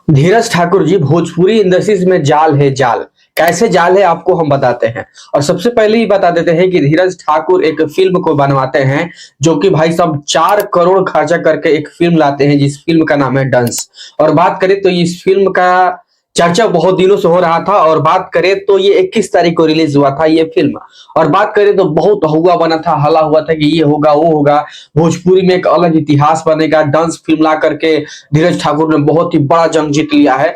धीरज Thakur ji, Bhojpuri industries में जाल है जाल। कैसे जाल है आपको हम बताते हैं। और सबसे पहले ही बता देते हैं कि धीरज ठाकुर एक फिल्म को बनवाते हैं, जो कि भाई साहब 4 करोड़ खर्चा करके एक फिल्म लाते हैं, जिस फिल्म का नाम है डंस। और बात करें तो इस फिल्म का चर्चा बहुत दिनों से हो रहा था। और बात करें तो ये 21 तारीख को रिलीज हुआ था ये फिल्म। और बात करें तो बहुत हुआ बना था, हला हुआ था कि ये होगा वो होगा, भोजपुरी में एक अलग इतिहास बनेगा। डांस फिल्म ला करके धीरज ठाकुर ने बहुत ही बड़ा जंग जीत लिया है।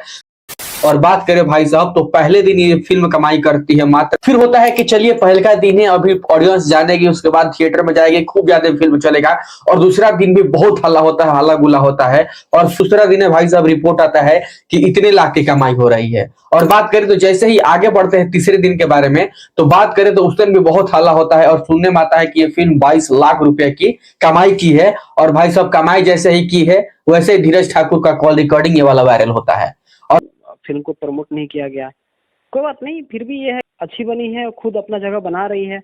और बात करें भाई साहब तो पहले दिन ये फिल्म कमाई करती है मात्र। फिर होता है कि चलिए पहले का दिन है, अभी ऑडियंस जानेगी, उसके बाद थिएटर में जाएगी, खूब ज्यादा फिल्म चलेगा। और दूसरा दिन भी बहुत हल्ला होता है, हल्ला गुल्ला होता है। और दूसरा दिन है भाई साहब, रिपोर्ट आता है कि इतने लाख की कमाई हो रही है। और बात करें तो जैसे ही आगे बढ़ते हैं तीसरे दिन के बारे में, तो बात करें तो उस दिन भी बहुत हल्ला होता है। और सुनने में आता है कि ये फिल्म 22 लाख रुपए की कमाई की है। और भाई साहब कमाई जैसे ही की है, वैसे ही धीरज ठाकुर का कॉल रिकॉर्डिंग ये वाला वायरल होता है। फिल्म को प्रमोट नहीं किया गया। कोई बात नहीं, फिर भी ये है अच्छी बनी है, खुद अपना जगह बना रही है।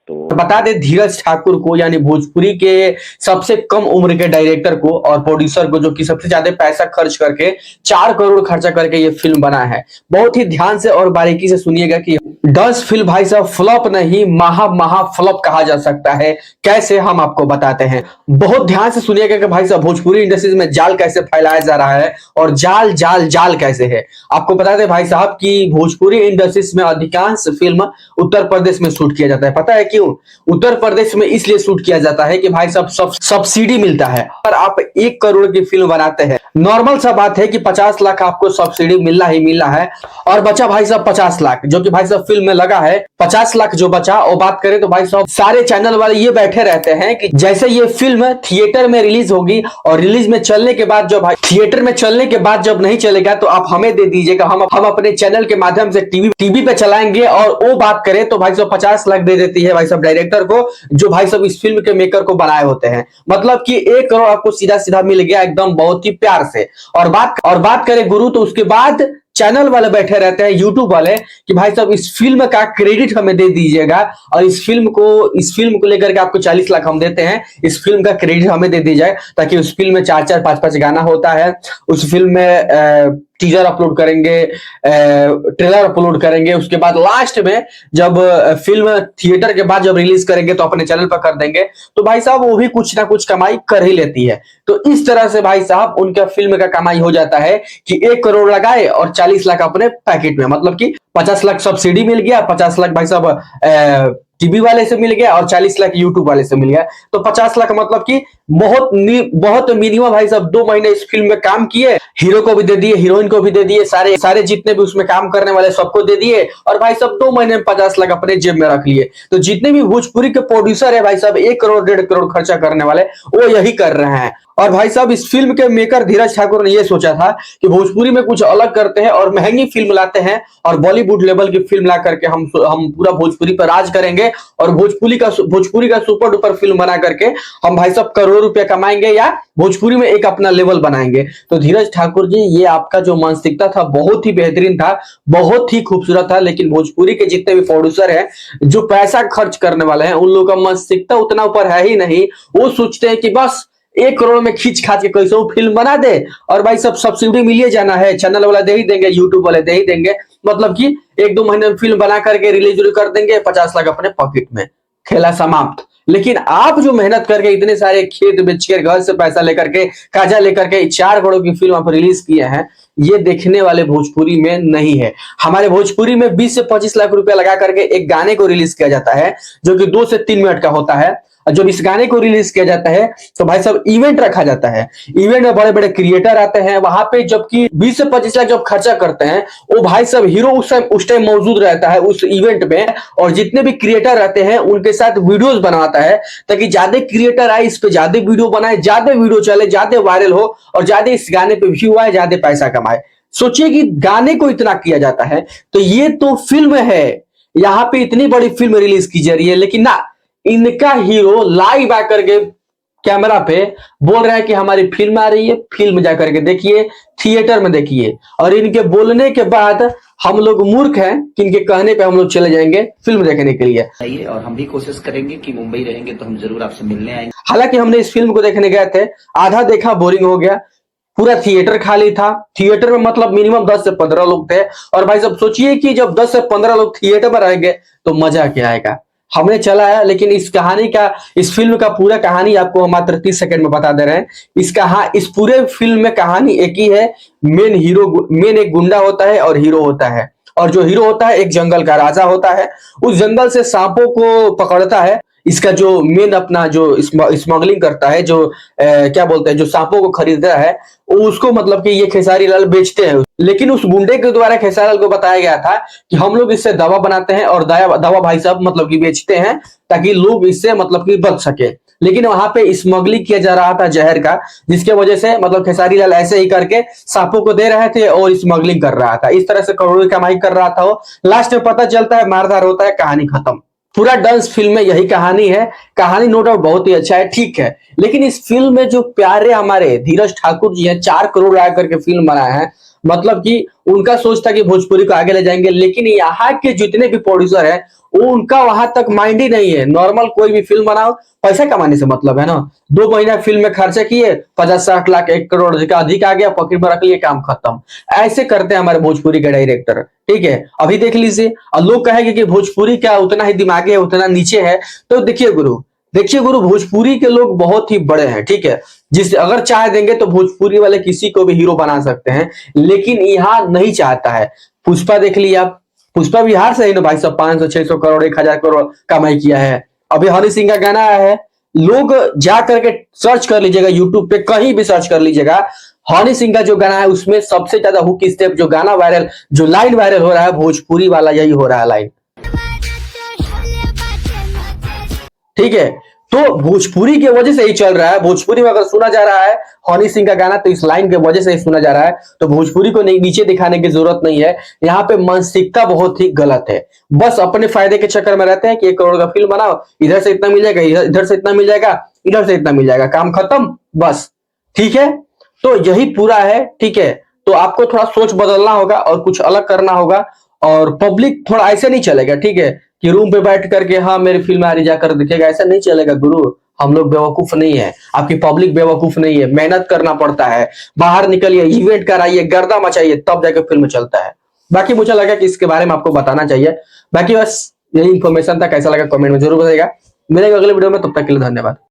तो बता दे धीरज ठाकुर को, यानी भोजपुरी के सबसे कम उम्र के डायरेक्टर को और प्रोड्यूसर को, जो कि सबसे ज्यादा पैसा खर्च करके 4 करोड़ खर्चा करके ये फिल्म बना है। बहुत ही ध्यान से और बारीकी से सुनिएगा कि डंस फिल्म भाई साहब फ्लॉप नहीं, महा फ्लॉप कहा जा सकता है। कैसे, हम आपको बताते हैं। बहुत ध्यान से सुनिएगा कि भाई साहब भोजपुरी इंडस्ट्रीज में जाल कैसे फैलाया जा रहा है, और जाल जाल जाल कैसे है। आपको बता दें भाई साहब कि भोजपुरी इंडस्ट्रीज में अधिकांश फिल्म उत्तर प्रदेश में शूट किया जाता है। पता है क्यों? उत्तर प्रदेश में इसलिए शूट किया जाता है कि भाई साहब सब्सिडी मिलता है। और आप 1 करोड़ की फिल्म बनाते हैं, नॉर्मल सा बात है कि 50 लाख आपको सब्सिडी मिलना ही मिलना है। और बचा भाई साहब 50 लाख, जो कि भाई साहब फिल्म में लगा है। 50 लाख जो बचा, और बात करें तो भाई साहब सारे चैनल वाले ये बैठे रहते हैं कि जैसे ये फिल्म थिएटर में रिलीज होगी, और रिलीज में चलने के बाद, जब थिएटर में चलने के बाद जब नहीं चलेगा तो आप हमें दे दीजिएगा, हम अपने चैनल के माध्यम से टीवी पे चलाएंगे। और वो बात करें तो भाई साहब 50 लाख दे देती है भाई साहब डायरेक्टर को, जो भाई साहब इस फिल्म के मेकर को बनाए होते हैं। मतलब कि 1 करोड़ आपको सीधा सीधा मिल गया, एकदम बहुत ही प्यार से। और बात करें गुरु, तो उसके बाद चैनल वाले बैठे रहते हैं, यूट्यूब वाले, कि भाई साहब इस फिल्म का क्रेडिट हमें दे दीजिएगा। और इस फिल्म को लेकर के आपको 40 लाख हम देते हैं, इस फिल्म का क्रेडिट हमें दे दी जाए। ताकि उस फिल्म में 4-4 5-5 गाना होता है। उस फिल्म में टीजर अपलोड करेंगे, ट्रेलर अपलोड करेंगे, उसके बाद लास्ट में जब फिल्म थिएटर के बाद जब रिलीज करेंगे तो अपने चैनल पर कर देंगे। तो भाई साहब वो भी कुछ ना कुछ कमाई कर ही लेती है। तो इस तरह से भाई साहब उनका फिल्म का कमाई हो जाता है कि 1 करोड़ लगाए और 40 लाख अपने पैकेट में। मतलब कि 50 लाख सब्सिडी मिल गया, 50 लाख भाई साहब टीवी वाले से मिल गया, और 40 लाख यूट्यूब वाले से मिल गया। तो 50 लाख मतलब कि बहुत मिनिमम भाई साहब 2 महीने इस फिल्म में काम किए, हीरो को भी दे दिए, हीरोइन को भी दे दिए, सारे जितने भी उसमें काम करने वाले सबको दे दिए। और भाई साहब 2 महीने में 50 लाख अपने जेब में रख लिए। तो जितने भी भोजपुरी के प्रोड्यूसर है भाई साहब 1 करोड़ 1.5 करोड़ खर्चा करने वाले, वो यही कर रहे हैं। और भाई साहब इस फिल्म के मेकर धीरज ठाकुर ने यह सोचा था कि भोजपुरी में कुछ अलग करते हैं और महंगी फिल्म लाते हैं, और बॉलीवुड लेवल की फिल्म ला करके हम पूरा भोजपुरी पर राज करेंगे। और भोजपुरी का सुपर डुपर फिल्म बना करके हम भाई साहब करोड़ रुपया कमाएंगे, या भोजपुरी में एक अपना लेवल बनाएंगे। तो धीरज ठाकुर जी, ये आपका जो मानसिकता था बहुत ही बेहतरीन था, बहुत ही खूबसूरत था। लेकिन भोजपुरी के जितने भी प्रोड्यूसर हैं, जो पैसा खर्च करने वाले हैं, उन लोगों का मानसिकता उतना ऊपर है ही नहीं। वो सोचते हैं कि बस 1 करोड़ में खींच खाच के कैसे वो फिल्म बना दे, और भाई सब सब्सिडी मिलिए जाना है, चैनल वाला दे ही देंगे, यूट्यूब वाले दे ही देंगे। मतलब कि 1-2 महीने में फिल्म बना करके रिलीज कर देंगे, 50 लाख अपने पॉकेट में, खेला समाप्त। लेकिन आप जो मेहनत करके इतने सारे खेत बेच कर, घर से पैसा लेकर के, कर्जा लेकर के 4 करोड़ की फिल्म आप रिलीज किए हैं, ये देखने वाले भोजपुरी में नहीं है। हमारे भोजपुरी में 20 से 25 लाख रुपया लगा करके एक गाने को रिलीज किया जाता है, जो कि 2 से 3 मिनट का होता है। जब इस गाने को रिलीज किया जाता है तो भाई साहब इवेंट रखा जाता है, इवेंट में बड़े बड़े क्रिएटर आते हैं वहां पे, जबकि 20 से 25 लाख जब खर्चा करते हैं, वो भाई साहब हीरो उस टाइम मौजूद रहता है उस इवेंट में, और जितने भी क्रिएटर रहते हैं उनके साथ वीडियोस बनाता है, ताकि ज्यादा क्रिएटर आए, इस पे ज्यादा वीडियो बनाए, ज्यादा वीडियो चले, ज्यादा वायरल हो, और ज्यादा इस गाने पे व्यू आए, ज्यादा पैसा कमाए। सोचिए कि गाने को इतना किया जाता है, तो ये तो फिल्म है, यहाँ पे इतनी बड़ी फिल्म रिलीज की जा रही है, लेकिन ना, इनका हीरो लाइव आकर के कैमरा पे बोल रहा है कि हमारी फिल्म आ रही है, फिल्म जाकर के देखिए, थिएटर में देखिए। और इनके बोलने के बाद हम लोग मूर्ख हैं कि इनके कहने पे हम लोग चले जाएंगे फिल्म देखने के लिए। और हम भी कोशिश करेंगे कि मुंबई रहेंगे तो हम जरूर आपसे मिलने आएंगे। हालांकि हमने इस फिल्म को देखने गए थे, आधा देखा बोरिंग हो गया, पूरा थिएटर खाली था। थिएटर में मतलब मिनिमम 10 से 15 लोग थे। और भाई साहब सोचिए कि जब 10 से 15 लोग थिएटर में रहेंगे तो मजा क्या आएगा। हमने चला है, लेकिन इस कहानी का, इस फिल्म का पूरा कहानी आपको हम मात्र 30 सेकंड में बता दे रहे हैं। इस पूरे फिल्म में कहानी एक ही है। मेन एक गुंडा होता है और हीरो होता है। और जो हीरो होता है एक जंगल का राजा होता है। उस जंगल से सांपों को पकड़ता है। इसका जो मेन अपना जो स्मगलिंग करता है, जो क्या बोलते हैं, जो सांपों को खरीदता है, उसको मतलब कि ये खेसारी लाल बेचते हैं। लेकिन उस गुंडे के द्वारा खेसारी लाल को बताया गया था कि हम लोग इससे दवा बनाते हैं और दवा भाई साहब मतलब कि बेचते हैं ताकि लोग इससे मतलब कि बच सके। लेकिन वहां पे स्मगलिंग किया जा रहा था जहर का, जिसके वजह से मतलब खेसारी लाल ऐसे ही करके सांपों को दे रहे थे और स्मगलिंग कर रहा था। इस तरह से करोड़ों की कमाई कर रहा था वो। लास्ट में पता चलता है मारधार होता है, कहानी खत्म। पूरा डांस फिल्म में यही कहानी है। कहानी नो डाउट बहुत ही अच्छा है, ठीक है। लेकिन इस फिल्म में जो प्यारे हमारे धीरज ठाकुर जी हैं, 4 करोड़ आया करके फिल्म बनाए हैं। मतलब कि उनका सोच था कि भोजपुरी को आगे ले जाएंगे, लेकिन यहाँ के जितने भी प्रोड्यूसर हैं उनका वहां तक माइंड ही नहीं है। नॉर्मल कोई भी फिल्म बनाओ, पैसा कमाने से मतलब है ना। 2 महीना फिल्म में खर्चा किए, 50-60 लाख 1 करोड़ का अधिक आ गया, पॉकेट में रख लिए, काम खत्म। ऐसे करते हैं हमारे भोजपुरी के डायरेक्टर, ठीक है। अभी देख लीजिए, और लोग कहेंगे कि भोजपुरी क्या उतना ही दिमागी है, उतना नीचे है। तो देखिए गुरु, भोजपुरी के लोग बहुत ही बड़े हैं, ठीक है। जिस अगर चाह देंगे तो भोजपुरी वाले किसी को भी हीरो बना सकते हैं, लेकिन यहाँ नहीं चाहता है। पुष्पा देख लिया, पुष्पा बिहार से ही ना भाई साहब 500-600 करोड़ 1000 करोड़ कमाई किया है। अभी हनी सिंह का गाना आया है, लोग जा करके सर्च कर लीजिएगा, यूट्यूब पे कहीं भी सर्च कर लीजिएगा। हनी सिंह का जो गाना है उसमें सबसे ज्यादा हुक स्टेप, जो गाना वायरल, जो लाइन वायरल हो रहा है, भोजपुरी वाला यही हो रहा है लाइन, ठीक है। तो भोजपुरी की वजह से ही चल रहा है। भोजपुरी में अगर सुना जा रहा है हनी सिंह का गाना तो इस लाइन की वजह से ही सुना जा रहा है। तो भोजपुरी को नीचे दिखाने की जरूरत नहीं है। यहाँ पे मानसिकता बहुत ही गलत है। बस अपने फायदे के चक्कर में रहते हैं कि 1 करोड़ का फिल्म बनाओ, इधर से इतना मिल जाएगा, इधर से इतना मिल जाएगा, इधर से इतना मिल जाएगा, काम खत्म, बस, ठीक है। तो यही पूरा है, ठीक है। तो आपको थोड़ा सोच बदलना होगा और कुछ अलग करना होगा। और पब्लिक थोड़ा ऐसे नहीं चलेगा, ठीक है, कि रूम पे बैठ करके हाँ मेरी फिल्म आ रही जाकर दिखेगा, ऐसा नहीं चलेगा गुरु। हम लोग बेवकूफ नहीं है, आपकी पब्लिक बेवकूफ नहीं है। मेहनत करना पड़ता है, बाहर निकलिए, इवेंट कराइए, गर्दा मचाइए, तब जाकर फिल्म चलता है। बाकी मुझे लगा कि इसके बारे में आपको बताना चाहिए। बाकी बस यही इंफॉर्मेशन था। कैसा लगा कमेंट में जरूर बताइएगा। मिलेंगे अगले वीडियो में, तब तक के लिए धन्यवाद।